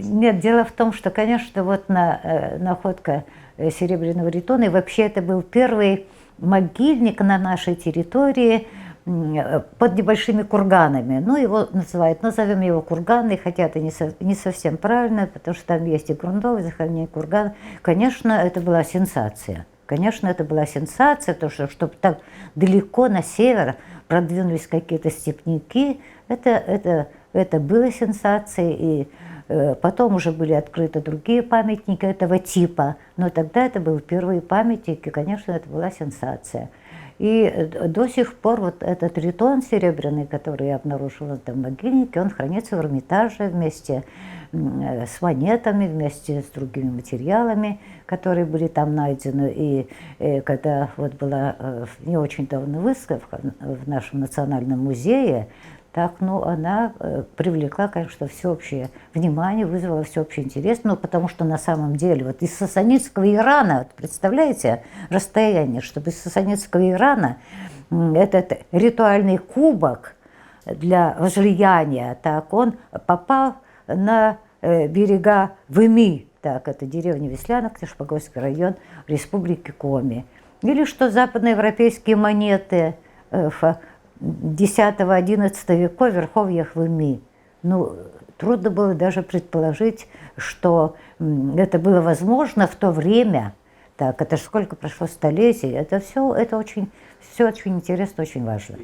Нет, дело в том, что, конечно, вот находка серебряного ритона, и вообще это был первый могильник на нашей территории под небольшими курганами. Ну, его называют, назовем его курганный, хотя это не совсем правильно, потому что там есть и грунтовый захоронение курган. Конечно, это была сенсация. Конечно, это была сенсация, потому что, чтобы так далеко на север продвинулись какие-то степняки, это было сенсацией, и потом уже были открыты другие памятники этого типа, но тогда это был первый памятник, и, конечно, это была сенсация. И до сих пор вот этот ритон серебряный, который я обнаружила в этом могильнике, он хранится в Эрмитаже вместе с монетами, вместе с другими материалами, которые были там найдены. И когда вот была не очень давно выставка в нашем национальном музее, так, ну, она привлекла, конечно, всеобщее внимание, вызвала всеобщий интерес, ну, потому что на самом деле вот из сасанидского Ирана, вот, представляете, расстояние, чтобы из сасанидского Ирана этот ритуальный кубок для возлияния, так, он попал на берега Выми, так, это деревня Веслянок, Шпагойский район Республики Коми. Или что западноевропейские монеты X-XI веков в верховьях Выми. Ну, трудно было даже предположить, что это было возможно в то время. Так, это же сколько прошло столетий. Это все очень интересно, очень важно.